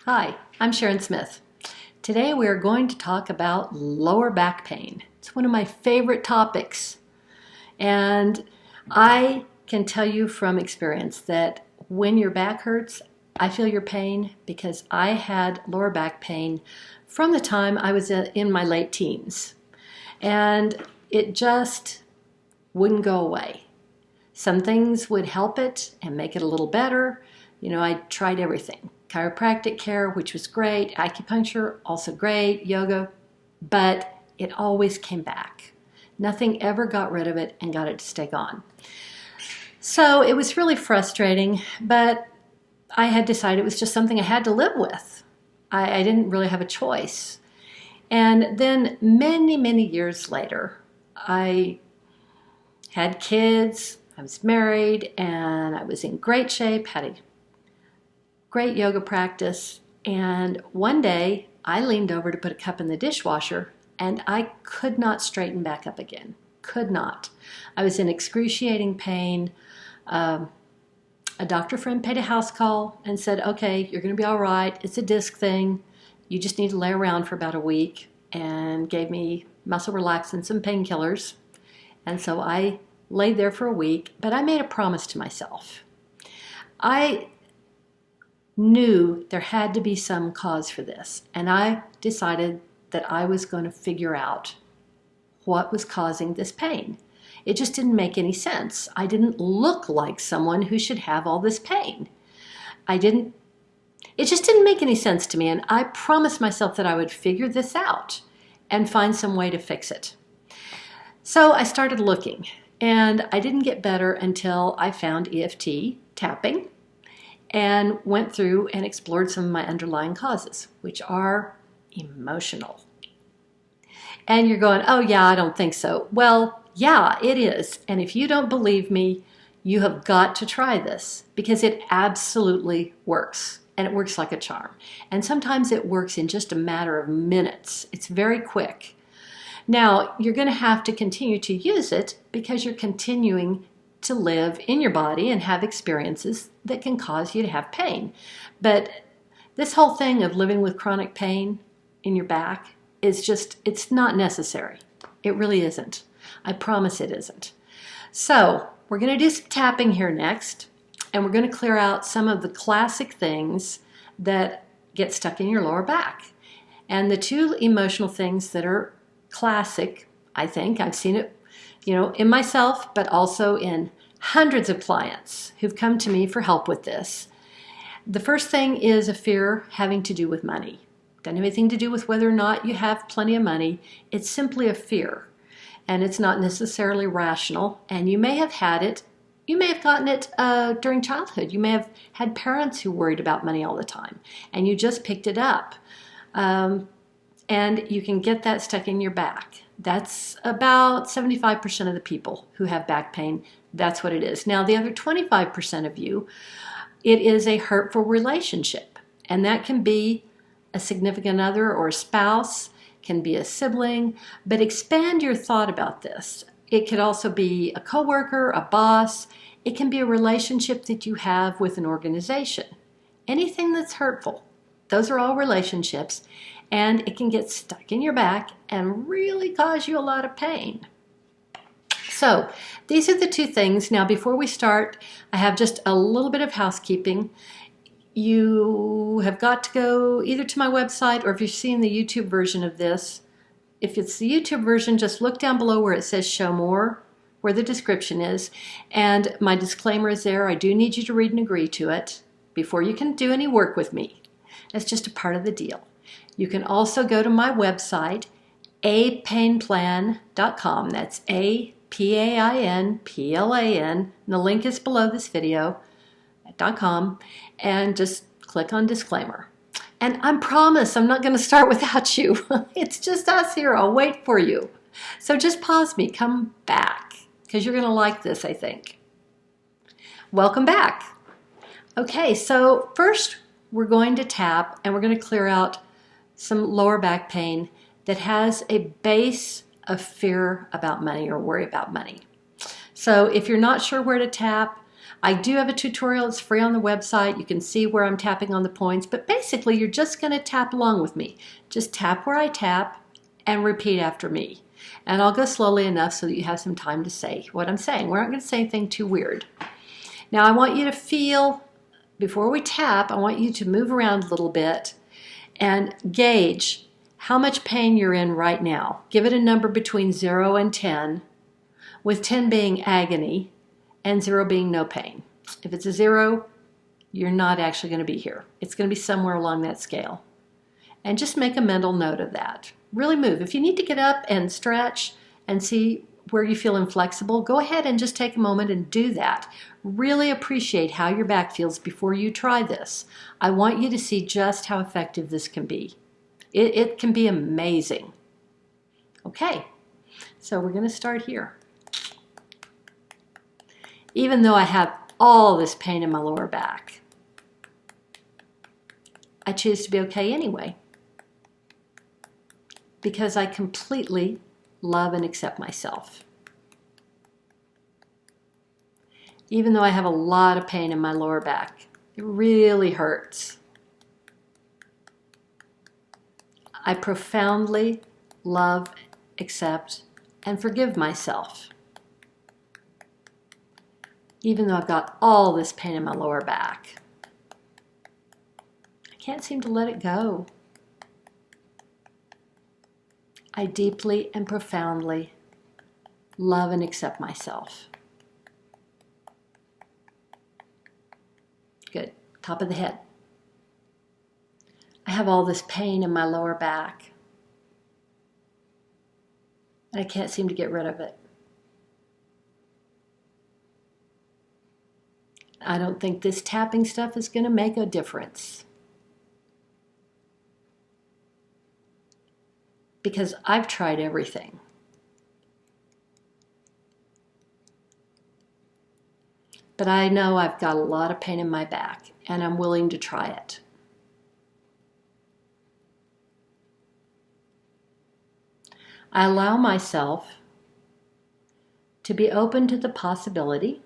Hi, I'm Sharon Smith. Today we are going to talk about lower back pain. It's one of my favorite topics. And I can tell you from experience that when your back hurts, I feel your pain because I had lower back pain from the time I was in my late teens. And it just wouldn't go away. Some things would help it and make it a little better. I tried everything. Chiropractic care, which was great, acupuncture, also great, yoga, but it always came back. Nothing ever got rid of it and got it to stay gone. So it was really frustrating, but I had decided it was just something I had to live with. I didn't really have a choice. And then many, many years later, I had kids, I was married, and I was in great shape, had a great yoga practice, and one day I leaned over to put a cup in the dishwasher and I could not straighten back up again. Could not. I was in excruciating pain. A doctor friend paid a house call and said, okay, you're going to be all right. It's a disc thing. You just need to lay around for about a week, and gave me muscle relaxants and painkillers. And so I laid there for a week, but I made a promise to myself. I knew there had to be some cause for this, and I decided that I was going to figure out what was causing this pain. It just didn't make any sense. I didn't look like someone who should have all this pain. It just didn't make any sense to me, and I promised myself that I would figure this out and find some way to fix it. So I started looking, and I didn't get better until I found EFT Tapping and went through and explored some of my underlying causes, which are emotional. And you're going, oh yeah, I don't think so. Well, yeah, it is. And if you don't believe me, you have got to try this because it absolutely works. And it works like a charm. And sometimes it works in just a matter of minutes. It's very quick. Now, you're going to have to continue to use it because you're continuing to live in your body and have experiences that can cause you to have pain. But this whole thing of living with chronic pain in your back it's not necessary. It really isn't. I promise it isn't. So we're going to do some tapping here next, and we're going to clear out some of the classic things that get stuck in your lower back. And the two emotional things that are classic, I think, I've seen it in myself, but also in hundreds of clients who've come to me for help with this. The first thing is a fear having to do with money. Doesn't have anything to do with whether or not you have plenty of money. It's simply a fear, and it's not necessarily rational. And you may have had it. You may have gotten it during childhood. You may have had parents who worried about money all the time, and you just picked it up. And you can get that stuck in your back. That's about 75% of the people who have back pain. That's what it is. Now, the other 25% of you, it is a hurtful relationship. And that can be a significant other or a spouse, can be a sibling. But expand your thought about this. It could also be a coworker, a boss. It can be a relationship that you have with an organization. Anything that's hurtful. Those are all relationships. And it can get stuck in your back and really cause you a lot of pain. So these are the two things. Now, before we start, I have just a little bit of housekeeping. You have got to go either to my website, or if you're seeing the YouTube version of this, if it's the YouTube version, just look down below where it says show more, where the description is. And my disclaimer is there. I do need you to read and agree to it before you can do any work with me. That's just a part of the deal. You can also go to my website, apainplan.com. That's APAINPLAN. And the link is below this video, .com, and just click on disclaimer. And I promise I'm not going to start without you. It's just us here. I'll wait for you. So just pause me. Come back, because you're going to like this, I think. Welcome back. Okay, so first we're going to tap, and we're going to clear out some lower back pain that has a base of fear about money or worry about money. So if you're not sure where to tap, I do have a tutorial. It's free on the website. You can see where I'm tapping on the points, but basically you're just going to tap along with me. Just tap where I tap and repeat after me. And I'll go slowly enough so that you have some time to say what I'm saying. We're not going to say anything too weird. Now I want you to feel, before we tap, I want you to move around a little bit and gauge how much pain you're in right now. Give it a number between 0 and 10, with 10 being agony and 0 being no pain. If it's a 0, you're not actually going to be here. It's going to be somewhere along that scale. And just make a mental note of that. Really move. If you need to get up and stretch and see where you feel inflexible, go ahead and just take a moment and do that. Really appreciate how your back feels before you try this. I want you to see just how effective this can be. It can be amazing. Okay, so we're going to start here. Even though I have all this pain in my lower back, I choose to be okay anyway, because I completely love and accept myself. Even though I have a lot of pain in my lower back, it really hurts. I profoundly love, accept, and forgive myself. Even though I've got all this pain in my lower back, I can't seem to let it go. I deeply and profoundly love and accept myself. Good. Top of the head. I have all this pain in my lower back, and I can't seem to get rid of it. I don't think this tapping stuff is going to make a difference, because I've tried everything. But I know I've got a lot of pain in my back, and I'm willing to try it. I allow myself to be open to the possibility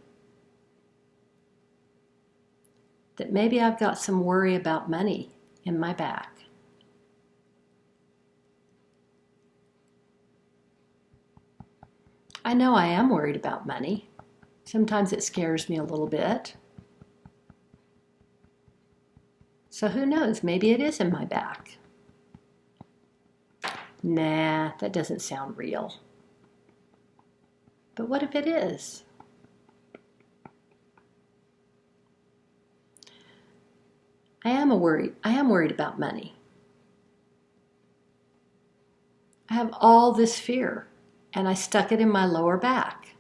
that maybe I've got some worry about money in my back. I know I am worried about money. Sometimes it scares me a little bit. So who knows, maybe it is in my back. Nah, that doesn't sound real. But what if it is? I am worried about money. I have all this fear, and I stuck it in my lower back.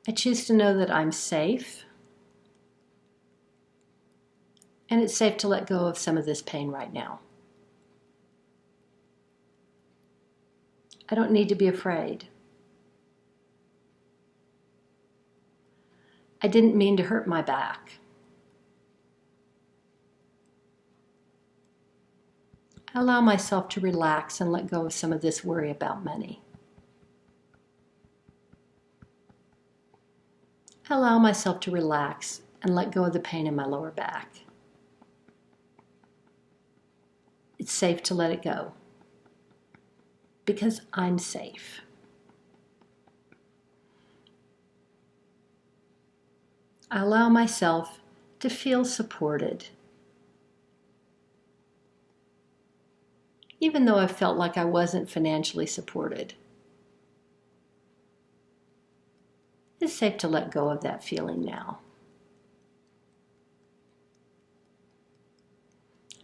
I choose to know that I'm safe, and it's safe to let go of some of this pain right now. I don't need to be afraid. I didn't mean to hurt my back. I allow myself to relax and let go of some of this worry about money. I allow myself to relax and let go of the pain in my lower back. It's safe to let it go, because I'm safe. I allow myself to feel supported, even though I felt like I wasn't financially supported. It's safe to let go of that feeling now.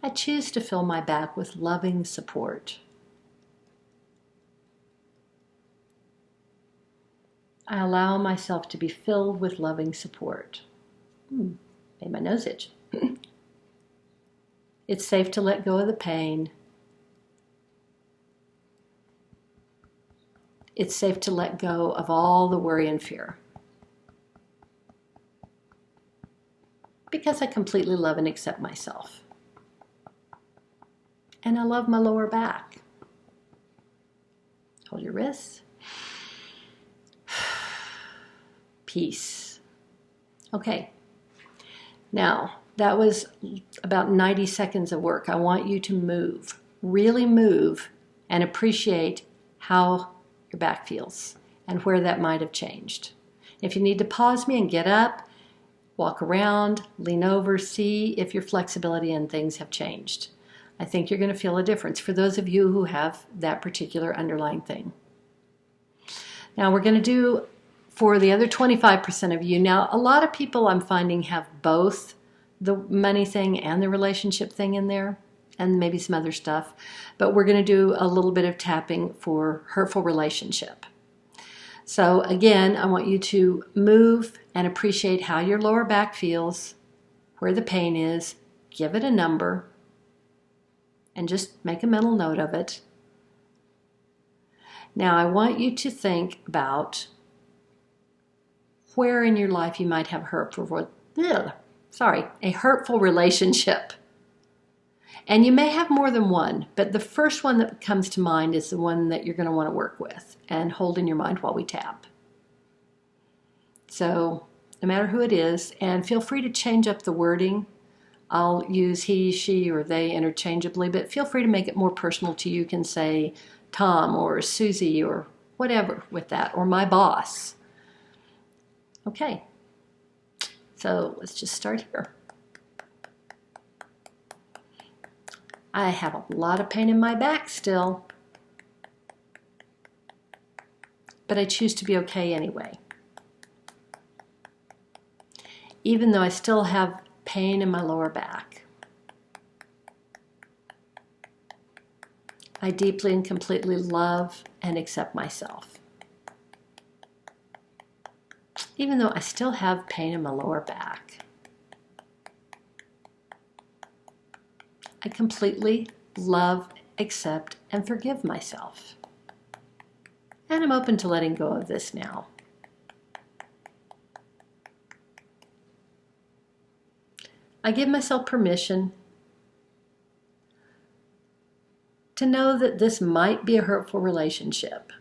I choose to fill my back with loving support. I allow myself to be filled with loving support. Made my nose itch. It's safe to let go of the pain. It's safe to let go of all the worry and fear, because I completely love and accept myself. And I love my lower back. Hold your wrists. peace. Okay, now that was about 90 seconds of work. I want you to move, really move, and appreciate how your back feels and where that might have changed. If you need to pause me and get up, walk around, lean over, see if your flexibility and things have changed. I think you're going to feel a difference for those of you who have that particular underlying thing. Now we're going to do for the other 25% of you. Now, a lot of people I'm finding have both the money thing and the relationship thing in there, and maybe some other stuff. But we're going to do a little bit of tapping for hurtful relationship. So again, I want you to move and appreciate how your lower back feels, where the pain is, give it a number, and just make a mental note of it. Now I want you to think about where in your life you might have a hurtful relationship. And you may have more than one, but the first one that comes to mind is the one that you're going to want to work with and hold in your mind while we tap. So no matter who it is, and feel free to change up the wording. I'll use he, she, or they interchangeably, but feel free to make it more personal to you. You can say Tom or Susie or whatever with that, or my boss. Okay, so let's just start here. I have a lot of pain in my back still, but I choose to be okay anyway. Even though I still have pain in my lower back, I deeply and completely love and accept myself. Even though I still have pain in my lower back, I completely love, accept, and forgive myself. And I'm open to letting go of this now. I give myself permission to know that this might be a hurtful relationship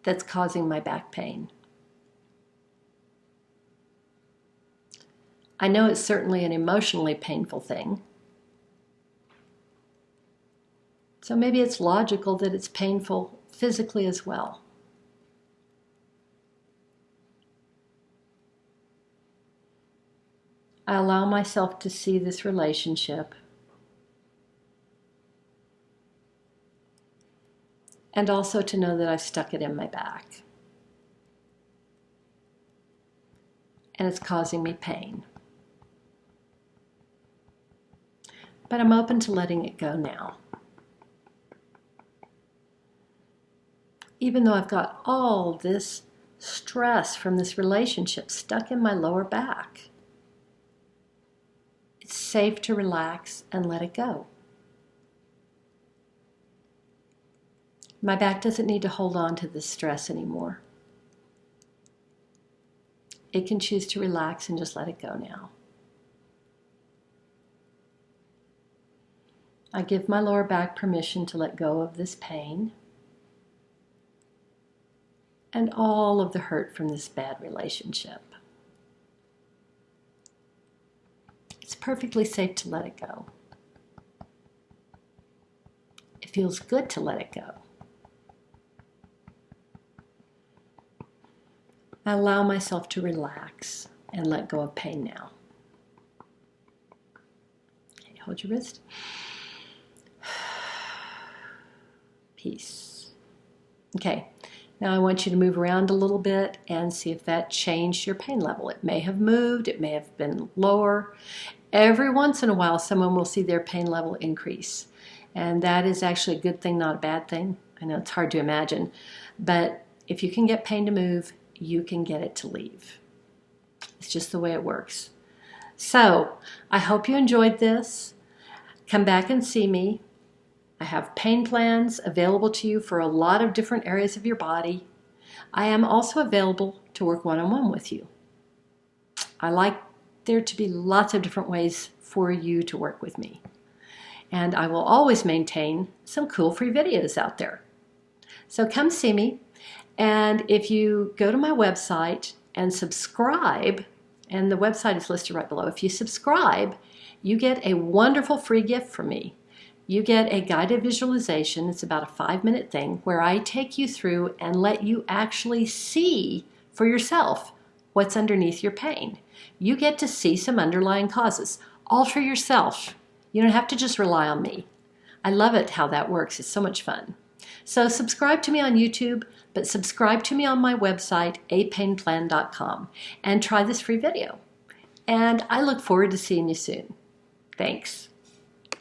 that's causing my back pain. I know it's certainly an emotionally painful thing. So maybe it's logical that it's painful physically as well. I allow myself to see this relationship and also to know that I've stuck it in my back and it's causing me pain. But I'm open to letting it go now. Even though I've got all this stress from this relationship stuck in my lower back, it's safe to relax and let it go. My back doesn't need to hold on to this stress anymore. It can choose to relax and just let it go now. I give my lower back permission to let go of this pain and all of the hurt from this bad relationship. It's perfectly safe to let it go. It feels good to let it go. I allow myself to relax and let go of pain now. Okay, hold your wrist. Peace. Okay, now I want you to move around a little bit and see if that changed your pain level. It may have moved, it may have been lower. Every once in a while, someone will see their pain level increase. And that is actually a good thing, not a bad thing. I know it's hard to imagine, but if you can get pain to move, you can get it to leave. It's just the way it works. So I hope you enjoyed this. Come back and see me. I have pain plans available to you for a lot of different areas of your body. I am also available to work one-on-one with you. I like there to be lots of different ways for you to work with me. And I will always maintain some cool free videos out there. So come see me. And if you go to my website and subscribe, and the website is listed right below, if you subscribe, you get a wonderful free gift from me. You get a guided visualization. It's about a 5-minute thing where I take you through and let you actually see for yourself what's underneath your pain. You get to see some underlying causes, all for yourself. You don't have to just rely on me. I love it how that works. It's so much fun. So subscribe to me on YouTube, but subscribe to me on my website, apainplan.com, and try this free video. And I look forward to seeing you soon. Thanks.